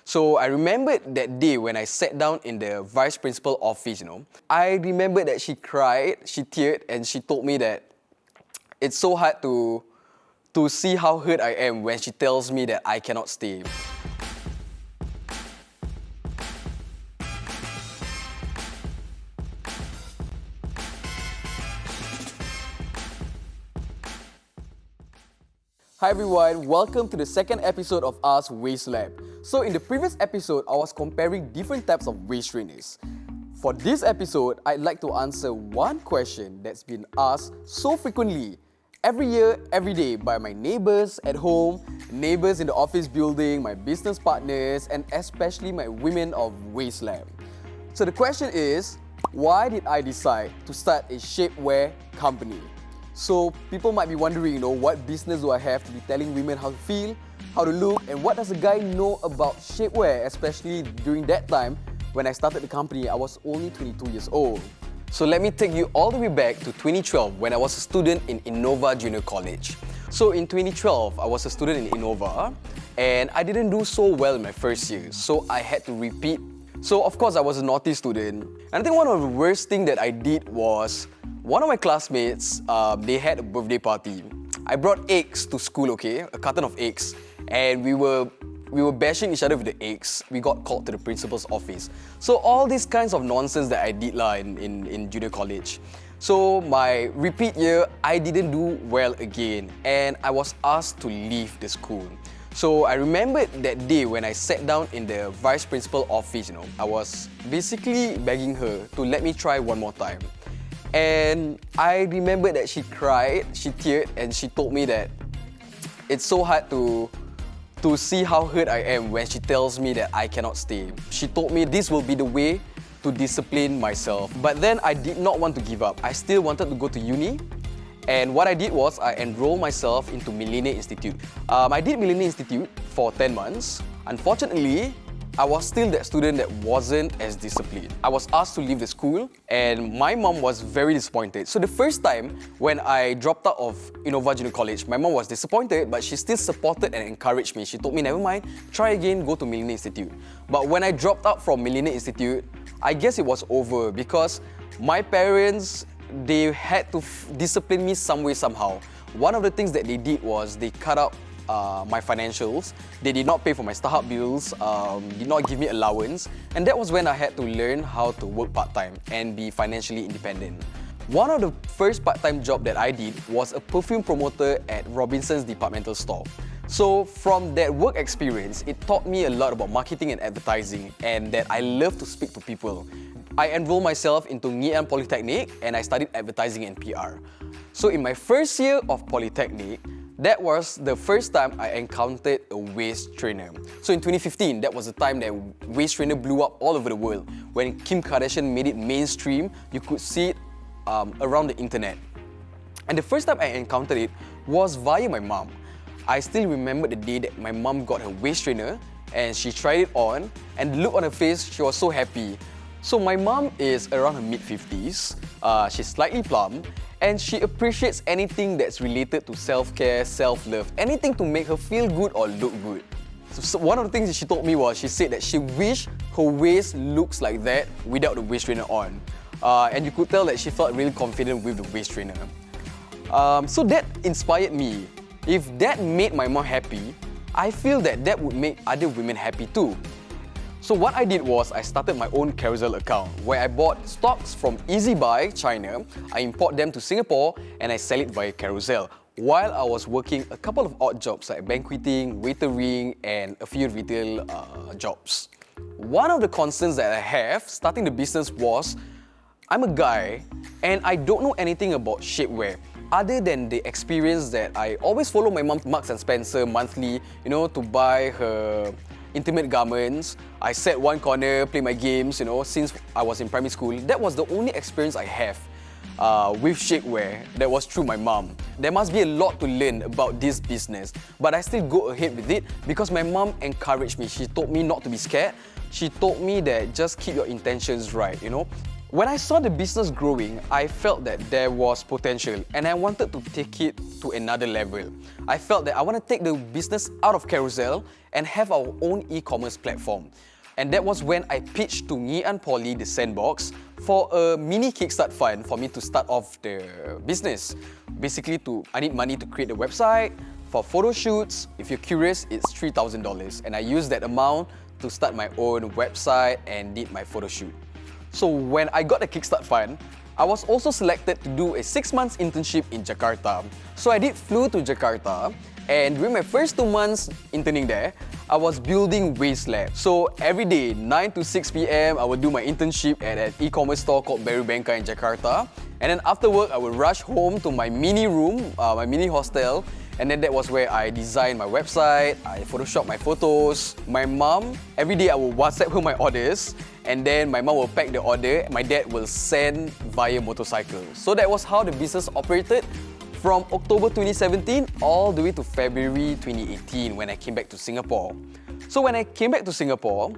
So I remembered that day when I sat down in the vice principal office, I remembered that she cried, she teared, and she told me that it's so hard to see how hurt I am when she tells me that I cannot stay. Hi everyone, welcome to the second episode of Ask Waistlab. So in the previous episode, I was comparing different types of waist trainers. For this episode, I'd like to answer one question that's been asked so frequently, every year, every day, by my neighbours at home, neighbours in the office building, my business partners, and especially my women of Waistlab. So the question is, why did I decide to start a shapewear company? So people might be wondering, what business do I have to be telling women how to feel, how to look, and what does a guy know about shapewear, especially during that time when I started the company. I was only 22 years old. So let me take you all the way back to 2012 when I was a student in Innova Junior College. So in 2012, I was a student in Innova and I didn't do so well in my first year, so I had to repeat. So of course I was a naughty student, and I think one of the worst things that I did was, one of my classmates, they had a birthday party. I brought eggs to school, a carton of eggs, and we were bashing each other with the eggs. We got called to the principal's office. So all these kinds of nonsense that I did in junior college. So my repeat year, I didn't do well again, and I was asked to leave the school. So I remembered that day when I sat down in the vice principal office, I was basically begging her to let me try one more time. And I remember that she cried, she teared, and she told me that it's so hard to see how hurt I am when she tells me that I cannot stay. She told me this will be the way to discipline myself. But then I did not want to give up. I still wanted to go to uni. And what I did was I enrolled myself into Millennium Institute. I did Millennium Institute for 10 months. Unfortunately, I was still that student that wasn't as disciplined. I was asked to leave the school and my mom was very disappointed. So the first time when I dropped out of Innova Junior College, my mom was disappointed, but she still supported and encouraged me. She told me, never mind, try again, go to Millennium Institute. But when I dropped out from Millennium Institute, I guess it was over because my parents, they had to discipline me some way, somehow. One of the things that they did was they cut out my financials. They did not pay for my StarHub bills, did not give me allowance, and that was when I had to learn how to work part-time and be financially independent. One of the first part-time job that I did was a perfume promoter at Robinson's departmental store. So from that work experience, it taught me a lot about marketing and advertising, and that I love to speak to people. I enrolled myself into Ngee Ann Polytechnic and I studied advertising and PR. So in my first year of Polytechnic, that was the first time I encountered a waist trainer. So in 2015, that was the time that waist trainer blew up all over the world. When Kim Kardashian made it mainstream, you could see it around the internet. And the first time I encountered it was via my mom. I still remember the day that my mom got her waist trainer and she tried it on, and the look on her face, she was so happy. So my mom is around her mid-50s, she's slightly plump, and she appreciates anything that's related to self-care, self-love, anything to make her feel good or look good. So one of the things that she told me was, she said that she wished her waist looks like that without the waist trainer on. And you could tell that she felt really confident with the waist trainer. So that inspired me. If that made my mom happy, I feel that that would make other women happy too. So what I did was I started my own Carousel account where I bought stocks from EasyBuy, China, I import them to Singapore and I sell it via Carousel while I was working a couple of odd jobs like banqueting, waitering and a few retail jobs. One of the concerns that I have starting the business was, I'm a guy and I don't know anything about shapewear other than the experience that I always follow my mom Marks and Spencer monthly, to buy her intimate garments. I sat one corner, play my games, since I was in primary school. That was the only experience I have with shapewear. That was through my mom. There must be a lot to learn about this business, but I still go ahead with it because my mom encouraged me. She told me not to be scared. She told me that just keep your intentions right, When I saw the business growing, I felt that there was potential and I wanted to take it to another level. I felt that I want to take the business out of Carousel and have our own e-commerce platform. And that was when I pitched to Ngee Ann Poly, the Sandbox, for a mini kickstart fund for me to start off the business. Basically, I need money to create the website. For photo shoots, if you're curious, it's $3,000. And I used that amount to start my own website and did my photo shoot. So when I got the Kickstart Fund, I was also selected to do a 6 months internship in Jakarta. So I flew to Jakarta, and during my first 2 months interning there, I was building Waistlab. So every day, 9 to 6 p.m, I would do my internship at an e-commerce store called Baru Bangka in Jakarta. And then after work, I would rush home to my mini room, my mini hostel, and then that was where I designed my website, I photoshopped my photos. My mom, every day I will WhatsApp her my orders, and then my mom will pack the order, my dad will send via motorcycle. So that was how the business operated from October 2017 all the way to February 2018 when I came back to Singapore. So when I came back to Singapore,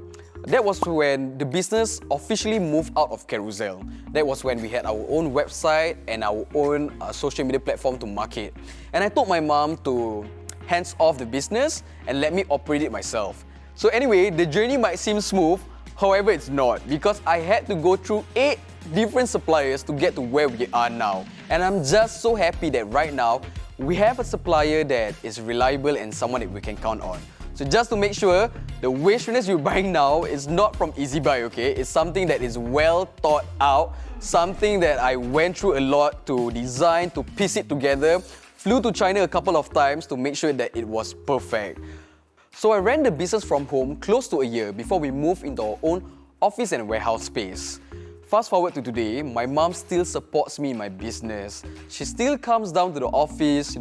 that was when the business officially moved out of Carousel. That was when we had our own website and our own social media platform to market. And I told my mom to hands off the business and let me operate it myself. So anyway, the journey might seem smooth, however it's not, because I had to go through 8 different suppliers to get to where we are now. And I'm just so happy that right now, we have a supplier that is reliable and someone that we can count on. So just to make sure, the waist trainers you're buying now is not from EasyBuy, okay? It's something that is well thought out, something that I went through a lot to design, to piece it together, flew to China a couple of times to make sure that it was perfect. So I ran the business from home close to a year before we moved into our own office and warehouse space. Fast forward to today, my mom still supports me in my business. She still comes down to the office,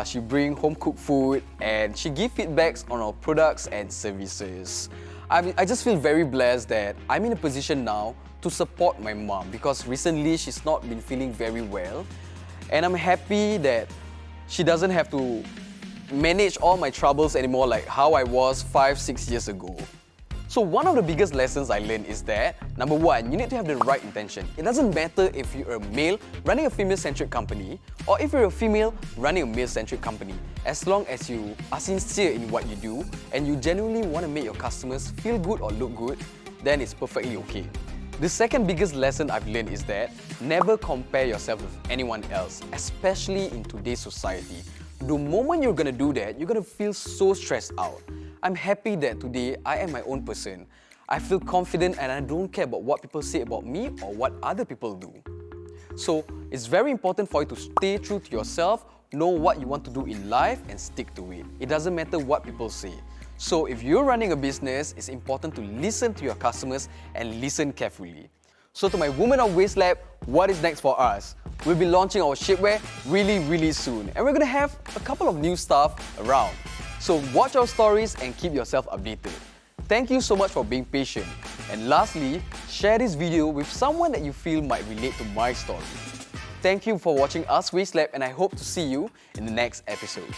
she brings home cooked food and she gives feedbacks on our products and services. I just feel very blessed that I'm in a position now to support my mom because recently she's not been feeling very well. And I'm happy that she doesn't have to manage all my troubles anymore like how I was 5-6 years ago. So one of the biggest lessons I learned is that, number one, you need to have the right intention. It doesn't matter if you're a male running a female-centric company or if you're a female running a male-centric company. As long as you are sincere in what you do and you genuinely want to make your customers feel good or look good, then it's perfectly okay. The second biggest lesson I've learned is that never compare yourself with anyone else, especially in today's society. The moment you're gonna do that, you're gonna feel so stressed out. I'm happy that today I am my own person. I feel confident and I don't care about what people say about me or what other people do. So it's very important for you to stay true to yourself, know what you want to do in life and stick to it. It doesn't matter what people say. So if you're running a business, it's important to listen to your customers and listen carefully. So to my Women of Waistlab, what is next for us? We'll be launching our shapewear really soon. And we're gonna have a couple of new stuff around. So watch our stories and keep yourself updated. Thank you so much for being patient. And lastly, share this video with someone that you feel might relate to my story. Thank you for watching Us Waistlab and I hope to see you in the next episode.